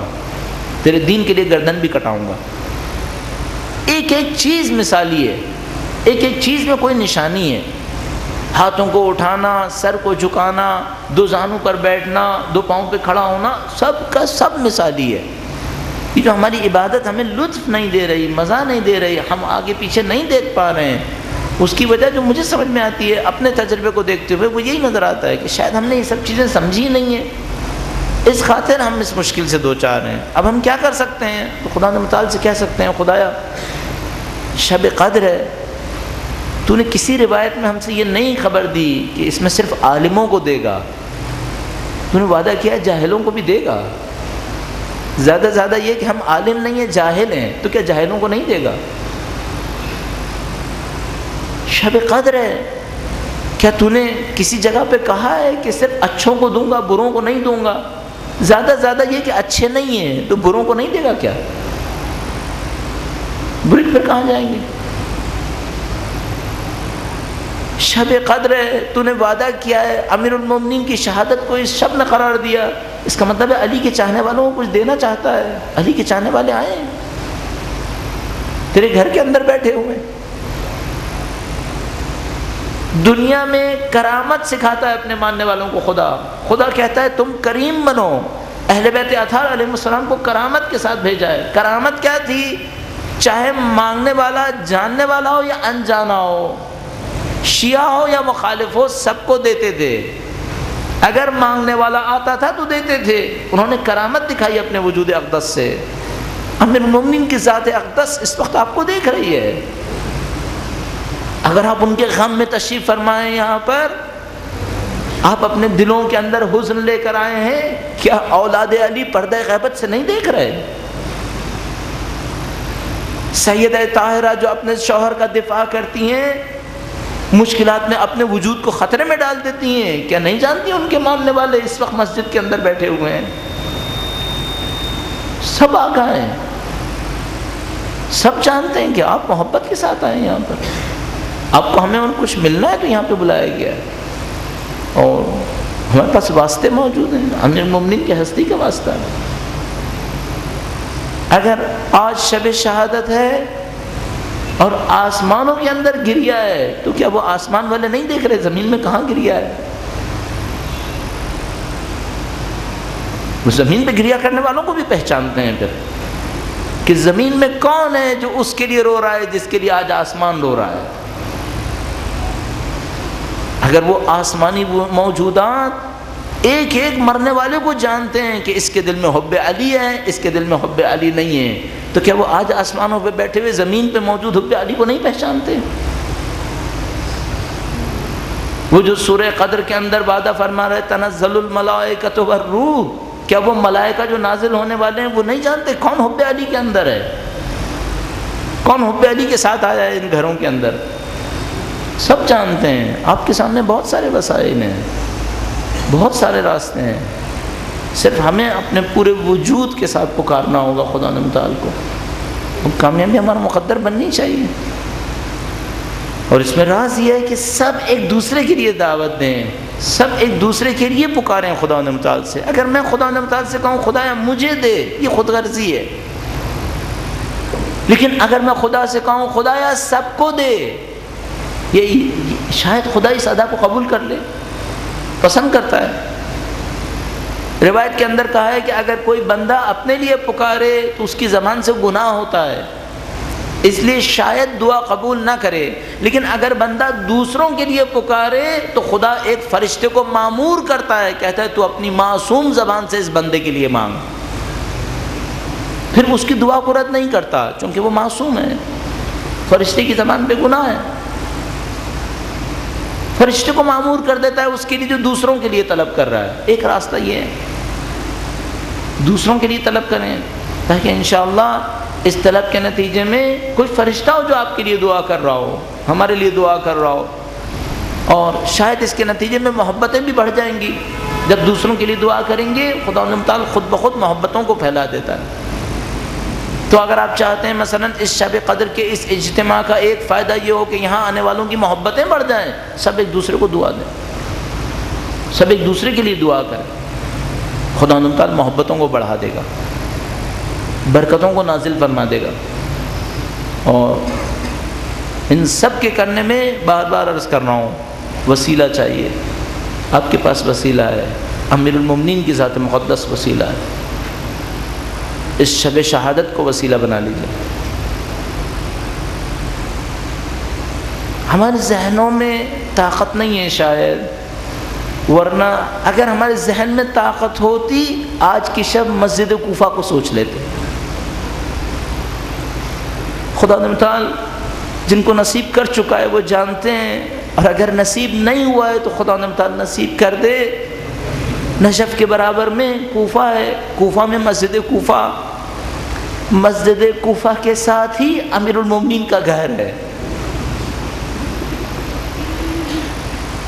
S1: تیرے دین کے لیے گردن بھی کٹاؤں گا. ایک ایک چیز مثالی ہے، ایک ایک چیز میں کوئی نشانی ہے. ہاتھوں کو اٹھانا، سر کو جھکانا، دو زانوں پر بیٹھنا، دو پاؤں پہ کھڑا ہونا، سب کا سب مثالی ہے. یہ جو ہماری عبادت ہمیں لطف نہیں دے رہی، مزہ نہیں دے رہی، ہم آگے پیچھے نہیں دیکھ پا رہے ہیں، اس کی وجہ جو مجھے سمجھ میں آتی ہے اپنے تجربے کو دیکھتے ہوئے وہ یہی نظر آتا ہے کہ شاید ہم نے یہ سب چیزیں سمجھی نہیں ہیں، اس خاطر ہم اس مشکل سے دو چار ہیں. اب ہم کیا کر سکتے ہیں؟ تو خدا متعال سے کہہ سکتے ہیں خدایا شب قدر ہے، تو نے کسی روایت میں ہم سے یہ نہیں خبر دی کہ اس میں صرف عالموں کو دے گا، تو نے وعدہ کیا جاہلوں کو بھی دے گا. زیادہ سے زیادہ یہ کہ ہم عالم نہیں ہیں، جاہل ہیں، تو کیا جاہلوں کو نہیں دے گا؟ شب قدر ہے، کیا تو نے کسی جگہ پہ کہا ہے کہ صرف اچھوں کو دوں گا، بروں کو نہیں دوں گا؟ زیادہ سے زیادہ یہ کہ اچھے نہیں ہیں تو بروں کو نہیں دے گا کیا؟ برے پھر کہاں جائیں گے؟ شب قدر ہے، تو نے وعدہ کیا ہے، امیر المومنین کی شہادت کو اس شب نے قرار دیا. اس کا مطلب ہے علی کے چاہنے والوں کو کچھ دینا چاہتا ہے. علی کے چاہنے والے آئے ہیں، تیرے گھر کے اندر بیٹھے ہوئے. دنیا میں کرامت سکھاتا ہے اپنے ماننے والوں کو خدا کہتا ہے تم کریم بنو. اہل بیت اطہار علیہ السلام کو کرامت کے ساتھ بھیجا ہے. کرامت کیا تھی؟ چاہے مانگنے والا جاننے والا ہو یا انجانا ہو، شیعہ ہو یا مخالف ہو، سب کو دیتے تھے. اگر مانگنے والا آتا تھا تو دیتے تھے. انہوں نے کرامت دکھائی اپنے وجود اقدس سے. امیر المومنین کی ذات اقدس اس وقت آپ کو دیکھ رہی ہے. اگر آپ ان کے غم میں تشریف فرمائیں یہاں پر، آپ اپنے دلوں کے اندر حزن لے کر آئے ہیں، کیا اولاد علی پردہ غیبت سے نہیں دیکھ رہے؟ سیدہ طاہرہ جو اپنے شوہر کا دفاع کرتی ہیں، مشکلات میں اپنے وجود کو خطرے میں ڈال دیتی ہیں، کیا نہیں جانتی ان کے ماننے والے اس وقت مسجد کے اندر بیٹھے ہوئے ہیں؟ سب آقا ہیں، سب جانتے ہیں کہ آپ محبت کے ساتھ آئے ہیں یہاں پر، آپ کو ہمیں اور کچھ ملنا ہے تو یہاں پہ بلایا گیا ہے، اور ہمارے پاس واسطے موجود ہیں، امیر المومنین کی ہستی کا واسطہ ہے. اگر آج شب شہادت ہے اور آسمانوں کے اندر گریا ہے، تو کیا وہ آسمان والے نہیں دیکھ رہے زمین میں کہاں گریا ہے؟ وہ زمین پہ گریا کرنے والوں کو بھی پہچانتے ہیں پھر کہ زمین میں کون ہے جو اس کے لیے رو رہا ہے جس کے لیے آج آسمان رو رہا ہے. اگر وہ آسمانی موجودات ایک ایک مرنے والے کو جانتے ہیں کہ اس کے دل میں حب علی ہے، اس کے دل میں حب علی نہیں ہے، تو کیا وہ آج آسمانوں پہ بیٹھے ہوئے زمین پہ موجود حب علی کو نہیں پہچانتے؟ وہ جو سورہ قدر کے اندر وعدہ فرما رہے تنزل الملائکۃ والروح، کیا وہ ملائکہ جو نازل ہونے والے ہیں وہ نہیں جانتے کون حب علی کے اندر ہے، کون حب علی کے ساتھ آیا ہے ان گھروں کے اندر؟ سب جانتے ہیں. آپ کے سامنے بہت سارے وسائل ہیں، بہت سارے راستے ہیں، صرف ہمیں اپنے پورے وجود کے ساتھ پکارنا ہوگا خدا متعال کو. کامیابی ہمارا مقدر بننی چاہیے. اور اس میں راز یہ ہے کہ سب ایک دوسرے کے لیے دعوت دیں، سب ایک دوسرے کے لیے پکاریں خدا متعال سے. اگر میں خدا متعال سے کہوں خدایا مجھے دے، یہ خود غرضی ہے. لیکن اگر میں خدا سے کہوں خدایا سب کو دے، یہ شاید خدا اس ادا کو قبول کر لے، پسند کرتا ہے. روایت کے اندر کہا ہے کہ اگر کوئی بندہ اپنے لیے پکارے تو اس کی زبان سے گناہ ہوتا ہے، اس لیے شاید دعا قبول نہ کرے. لیکن اگر بندہ دوسروں کے لیے پکارے تو خدا ایک فرشتے کو مامور کرتا ہے، کہتا ہے تو اپنی معصوم زبان سے اس بندے کے لیے مانگ. پھر اس کی دعا کو رد نہیں کرتا چونکہ وہ معصوم ہے، فرشتے کی زبان پہ گناہ ہے. فرشتے کو مامور کر دیتا ہے اس کے لیے جو دوسروں کے لیے طلب کر رہا ہے. ایک راستہ یہ ہے دوسروں کے لیے طلب کریں تاکہ انشاءاللہ اس طلب کے نتیجے میں کوئی فرشتہ ہو جو آپ کے لیے دعا کر رہا ہو، ہمارے لیے دعا کر رہا ہو، اور شاید اس کے نتیجے میں محبتیں بھی بڑھ جائیں گی. جب دوسروں کے لیے دعا کریں گے خدا تعالیٰ خود بخود محبتوں کو پھیلا دیتا ہے. تو اگر آپ چاہتے ہیں مثلا اس شب قدر کے اس اجتماع کا ایک فائدہ یہ ہو کہ یہاں آنے والوں کی محبتیں بڑھ جائیں، سب ایک دوسرے کو دعا دیں، سب ایک دوسرے کے لیے دعا کریں. خدا تعالیٰ محبتوں کو بڑھا دے گا، برکتوں کو نازل فرما دے گا. اور ان سب کے کرنے میں بار بار عرض کر رہا ہوں وسیلہ چاہیے. آپ کے پاس وسیلہ ہے، امیر المومنین کی ذات مقدس وسیلہ ہے. اس شب شہادت کو وسیلہ بنا لیجیے. ہمارے ذہنوں میں طاقت نہیں ہے شاید، ورنہ اگر ہمارے ذہن میں طاقت ہوتی آج کی شب مسجد کوفہ کو سوچ لیتے. خدا تعالی جن کو نصیب کر چکا ہے وہ جانتے ہیں، اور اگر نصیب نہیں ہوا ہے تو خدا تعالی نصیب کر دے. نجف کے برابر میں کوفہ ہے، کوفہ میں مسجد کوفہ، مسجد کوفہ کے ساتھ ہی امیر المومنین کا گھر ہے.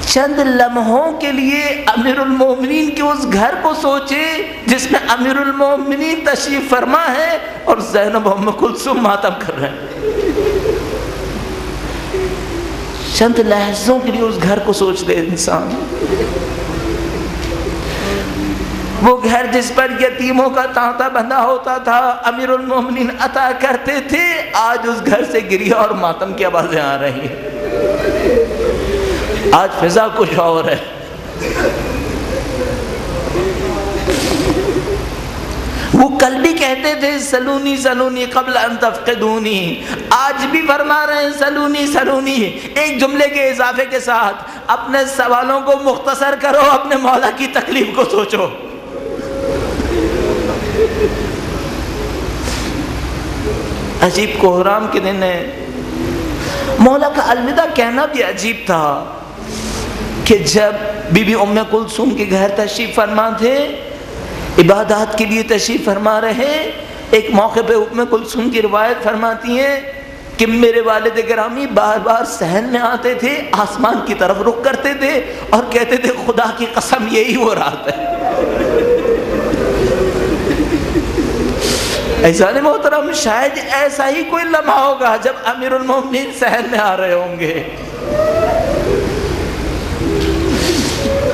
S1: چند لمحوں کے لیے امیر المومنین کے اس گھر کو سوچے جس میں امیر المومنین تشریف فرما ہے اور زینب ام کلثوم ماتم کر رہے ہیں. چند لحظوں کے لیے اس گھر کو سوچ لے انسان. وہ گھر جس پر یتیموں کا تانتا بندھا ہوتا تھا امیر المومنین عطا کرتے تھے، آج اس گھر سے گریہ اور ماتم کی آوازیں آ رہی ہیں. آج فضا کچھ اور ہے. وہ کل بھی کہتے تھے سلونی سلونی قبل ان تفقدونی، آج بھی فرما رہے ہیں سلونی سلونی. ایک جملے کے اضافے کے ساتھ اپنے سوالوں کو مختصر کرو، اپنے مولا کی تکلیف کو سوچو. عجیب کوہرام کے دن ہے. مولا کا الوداع کہنا بھی عجیب تھا کہ جب بی بی ام کلثوم کے گھر تشریف فرما تھے، عبادات کے لیے تشریف فرما رہے، ایک موقع پہ ام کلثوم کی روایت فرماتی ہیں کہ میرے والد گرامی بار بار صحن میں آتے تھے، آسمان کی طرف رخ کرتے تھے اور کہتے تھے خدا کی قسم یہی وہ رات ہے. ایسان محترم شاید ایسا ہی کوئی لمحہ ہوگا جب امیر المومنین صحن میں آ رہے ہوں گے.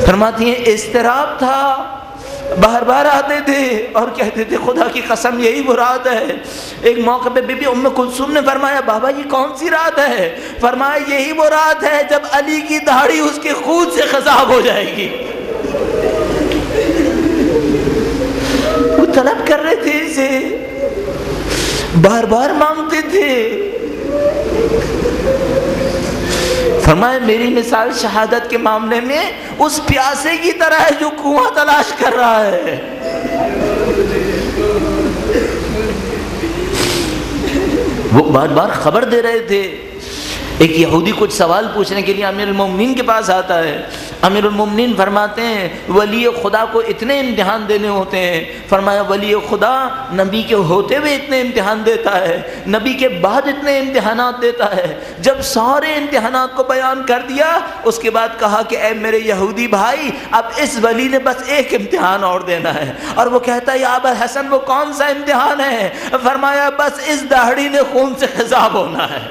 S1: فرماتی ہیں اضطراب تھا، بار بار آتے تھے اور کہتے تھے خدا کی قسم یہی وہ رات ہے. ایک موقع پہ بی بی ام کلثوم نے فرمایا بابا یہ کون سی رات ہے؟ فرمایا یہی وہ رات ہے جب علی کی داڑھی اس کے خون سے خضاب ہو جائے گی. وہ طلب کر رہے تھے اسے، بار بار مانگتے تھے. فرمایا میری مثال شہادت کے معاملے میں اس پیاسے کی طرح ہے جو کنواں تلاش کر رہا ہے. وہ بار بار خبر دے رہے تھے. ایک یہودی کچھ سوال پوچھنے کے لیے امیر المومنین کے پاس آتا ہے. امیر المومنین فرماتے ہیں ولی خدا کو اتنے امتحان دینے ہوتے ہیں. فرمایا ولی خدا نبی کے ہوتے ہوئے اتنے امتحان دیتا ہے، نبی کے بعد اتنے امتحانات دیتا ہے. جب سارے امتحانات کو بیان کر دیا اس کے بعد کہا کہ اے میرے یہودی بھائی اب اس ولی نے بس ایک امتحان اور دینا ہے. اور وہ کہتا ہے یا ابا حسن وہ کون سا امتحان ہے؟ فرمایا بس اس داڑھی نے خون سے خضاب ہونا ہے،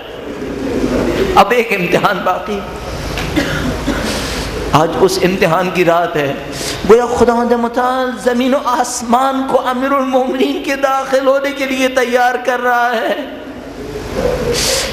S1: اب ایک امتحان باقی. آج اس امتحان کی رات ہے. گویا خداوند متعال زمین و آسمان کو امیر المومنین کے داخل ہونے کے لیے تیار کر رہا ہے.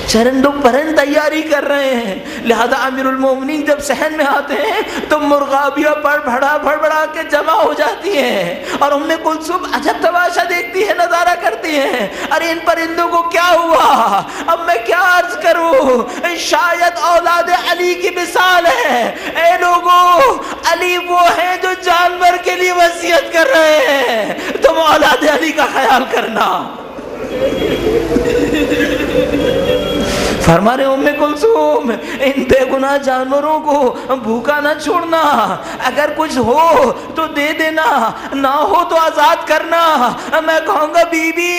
S1: چرند و پرند تیاری کر رہے ہیں. لہذا امیر المومنین جب صحن میں آتے ہیں تو مرغابیاں بڑبڑا کے جمع ہو جاتی ہیں اور ام کلثوم عجب تماشا دیکھتی ہے، نظارہ کرتی ہیں. ارے ان پرندوں کو کیا ہوا؟ اب میں کیا عرض کروں؟ شاید اولاد علی کی مثال ہے. اے لوگوں علی وہ ہیں جو جانور کے لیے وصیت کر رہے ہیں، تم اولاد علی کا خیال کرنا. فرما رہے ام کلثوم ان بے گناہ جانوروں کو بھوکا نہ چھوڑنا، اگر کچھ ہو تو دے دینا، نہ ہو تو آزاد کرنا. میں کہوں گا بی بی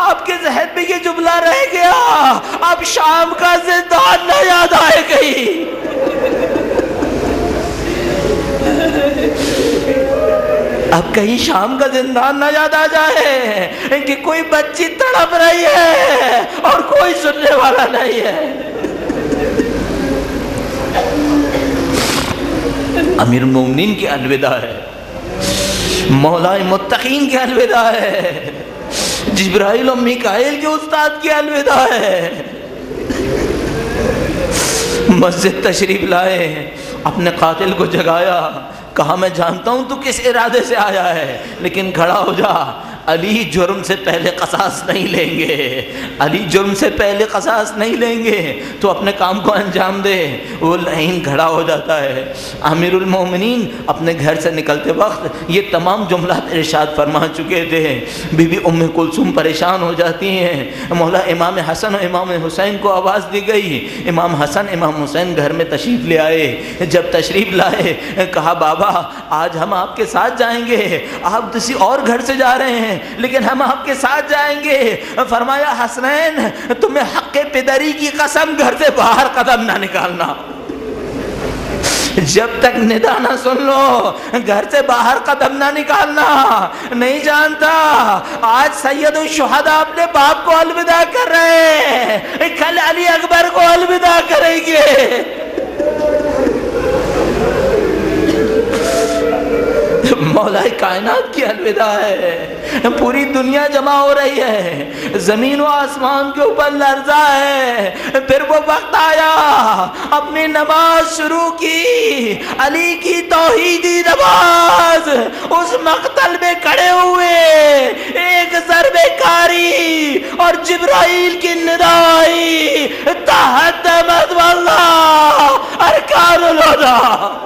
S1: آپ کے ذہن میں یہ جملہ رہ گیا، اب شام کا زندان نہ یاد آئے گئی. اب کہیں شام کا زندان نہ یاد آ جائے کہ کوئی بچی تڑپ رہی ہے اور کوئی سننے والا نہیں ہے. امیر المومنین کی الوداع ہے، مولا متقین کی الوداع ہے، جبرائیل و میکائیل کے استاد کی الوداع ہے. مسجد تشریف لائے، اپنے قاتل کو جگایا، کہا میں جانتا ہوں تو کس ارادے سے آیا ہے لیکن کھڑا ہو جا. علی جرم سے پہلے قصاص نہیں لیں گے، علی جرم سے پہلے قصاص نہیں لیں گے، تو اپنے کام کو انجام دے. وہ لائن کھڑا ہو جاتا ہے. امیر المومنین اپنے گھر سے نکلتے وقت یہ تمام جملات ارشاد فرما چکے تھے. بی بی ام کلثوم پریشان ہو جاتی ہیں. مولا امام حسن و امام حسین کو آواز دی گئی. امام حسن امام حسین گھر میں تشریف لے آئے. جب تشریف لائے کہا بابا آج ہم آپ کے ساتھ جائیں گے، آپ کسی اور گھر سے جا رہے ہیں لیکن ہم آپ کے ساتھ جائیں گے. فرمایا حسنین تمہیں حق پدری کی قسم گھر سے باہر قدم نہ نکالنا، جب تک ندا نہ سن لو گھر سے باہر قدم نہ نکالنا. نہیں جانتا آج سید الشہداء اپنے باپ کو الوداع کر رہے ہیں، کل علی اکبر کو الوداع کریں گے. مولا کائنات کی الوداع ہے. پوری دنیا جمع ہو رہی ہے، زمین و آسمان کے اوپر لرزہ ہے. پھر وہ وقت آیا، اپنی نماز شروع کی، علی کی توحیدی نماز. اس مقتل میں کھڑے ہوئے، ایک ضرب کاری اور جبرائیل کی ندا آئی تحدمت واللہ ارکان الہدى.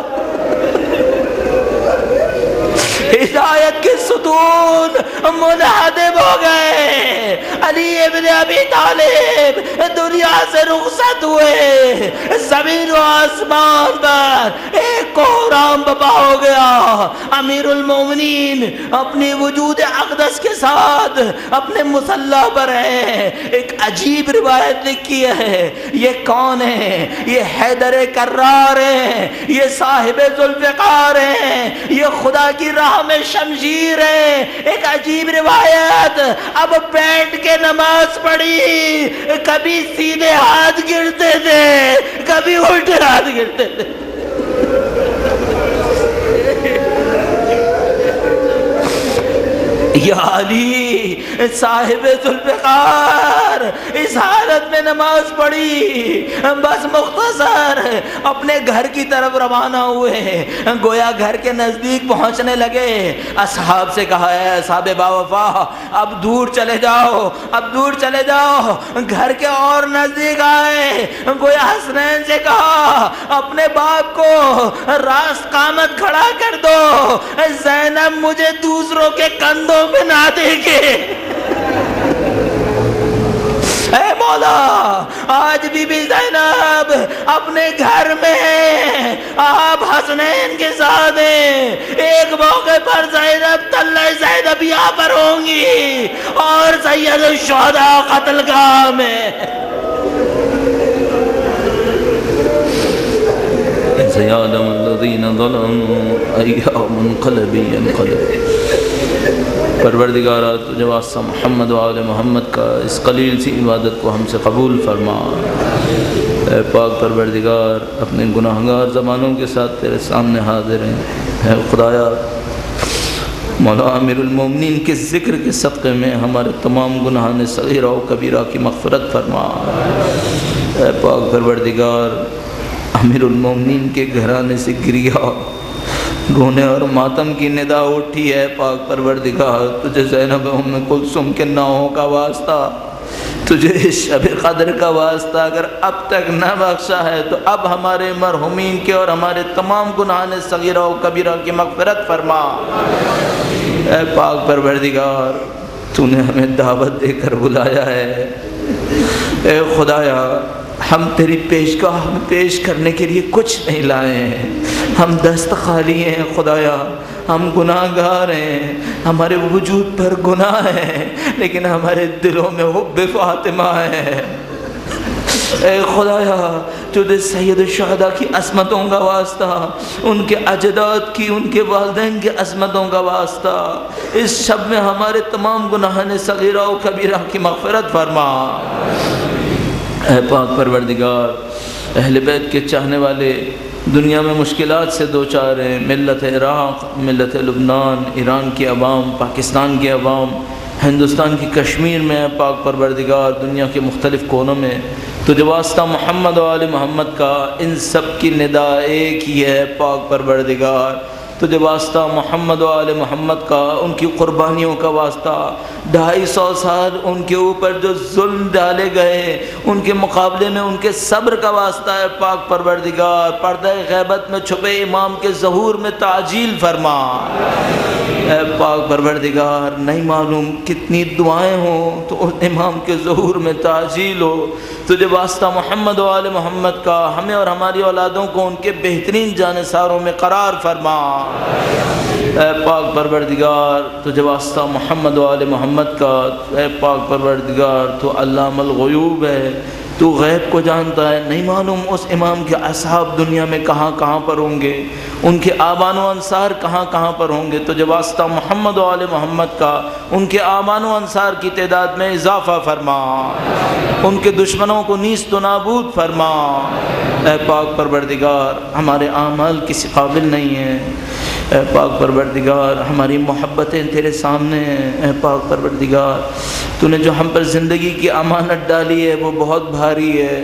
S1: ہدایت کے ستون ستون منہدم ہو گئے، علی ابن ابی طالب دنیا سے رخصت ہوئے، زمین و آسمان پر ایک کوہرام بپا ہو گیا۔ امیر المومنین اپنی وجود اقدس کے ساتھ اپنے مصلی پر ہے۔ ایک عجیب روایت لکھی ہے، یہ کون ہے؟ یہ حیدر کرار ہے، یہ صاحب ذوالفقار ہے، یہ خدا کی راہ میں شمشیر ہے۔ ایک عجیب روایت، اب بیٹھ کے نماز پڑھی، کبھی سیدھے ہاتھ گرتے تھے، کبھی الٹے ہاتھ گرتے تھے۔ یا علی صاحب ذوالفقار اس حالت میں نماز پڑھی، بس مختصر اپنے گھر کی طرف روانہ ہوئے، گویا گھر کے نزدیک پہنچنے لگے۔ اصحاب سے کہا ہے اصحاب باوفا اب دور چلے جاؤ، اب دور چلے جاؤ۔ گھر کے اور نزدیک آئے، گویا حسنین سے کہا اپنے باپ کو راست قامت کھڑا کر دو، زینب مجھے دوسروں کے کندھوں پہ نہ دیکھے۔ اے مولا آج بی بی زینب اپنے گھر میں ہے، آپ حسنین کے ساتھ ہیں، ایک موقع پر زینب طلع زینب یہاں پر ہوں گی اور سید الشہداء قتل گاہ میں۔ سيعلم الذين ظلموا أي منقلب ينقلب۔ پروردگارا تجھے واسطہ محمد و آل محمد کا اس قلیل سی عبادت کو ہم سے قبول فرما۔ اے پاک پروردگار اپنے گناہگار زبانوں کے ساتھ تیرے سامنے حاضر ہیں۔ اے خدایا مولا امیر المومنین کے ذکر کے صدقے میں ہمارے تمام گناہان صغیرہ و کبیرہ کی مغفرت فرما۔ اے پاک پروردگار امیر المومنین کے گھرانے سے گریا رونے اور ماتم کی ندا اٹھی ہے، پاک پروردگار تجھے زینب ام کلثوم کے ناؤں کا واسطہ، تجھے اس شب قدر کا واسطہ اگر اب تک نہ بخشا ہے تو اب ہمارے مرحومین کے اور ہمارے تمام گناہان صغیرہ و کبیرہ کی مغفرت فرما۔ اے پاک پروردگار تو نے ہمیں دعوت دے کر بلایا ہے، اے خدایا ہم تیری پیشگاہ میں پیش کرنے کے لیے کچھ نہیں لائے ہیں، ہم دست خالی ہیں خدایا، ہم گناہ گار ہیں، ہمارے وجود پر گناہ ہے لیکن ہمارے دلوں میں حب فاطمہ ہے۔ اے خدایا تجھے سید الشہداء کی عصمتوں کا واسطہ، ان کے اجداد کی، ان کے والدین کی عصمتوں کا واسطہ اس شب میں ہمارے تمام گناہان صغیرہ و کبیرہ کی مغفرت فرما۔ اے پاک پروردگار اہل بیت کے چاہنے والے دنیا میں مشکلات سے دوچار ہیں، ملت عراق، ملت لبنان، ایران کی عوام، پاکستان کی عوام، ہندوستان کی کشمیر میں، پاک پروردگار دنیا کے مختلف کونوں میں تجھے واسطہ محمد و آل محمد کا ان سب کی ندا ایک ہی ہے، پاک پروردگار تجھے واسطہ محمد و آل محمد کا، ان کی قربانیوں کا واسطہ، 250 سال ان کے اوپر جو ظلم ڈالے گئے ان کے مقابلے میں ان کے صبر کا واسطہ ہے، پاک پروردگار پردہ غیبت میں چھپے امام کے ظہور میں تعجیل فرما۔ اے پاک پروردگار نہیں معلوم کتنی دعائیں ہوں تو اس امام کے ظہور میں تعجیل ہو، تجھے واسطہ محمد و آل محمد کا ہمیں اور ہماری اولادوں کو ان کے بہترین جانثاروں میں قرار فرما۔ اے پاک پروردگار تجھے واسطہ محمد و آل محمد کا، اے پاک پروردگار تو علام الغیوب ہے، تو غیب کو جانتا ہے، نہیں معلوم اس امام کے اصحاب دنیا میں کہاں کہاں پر ہوں گے، ان کے آبان و انصار کہاں کہاں پر ہوں گے، تجھے واسطہ محمد و آل محمد کا ان کے آبان و انصار کی تعداد میں اضافہ فرما، ان کے دشمنوں کو نیست و نابود فرما۔ اے پاک پروردگار ہمارے اعمال کسی قابل نہیں ہیں، اے پاک پروردگار ہماری محبتیں تیرے سامنے ہیں، اے پاک پروردگار تو نے جو ہم پر زندگی کی امانت ڈالی ہے وہ بہت بھاری ہے،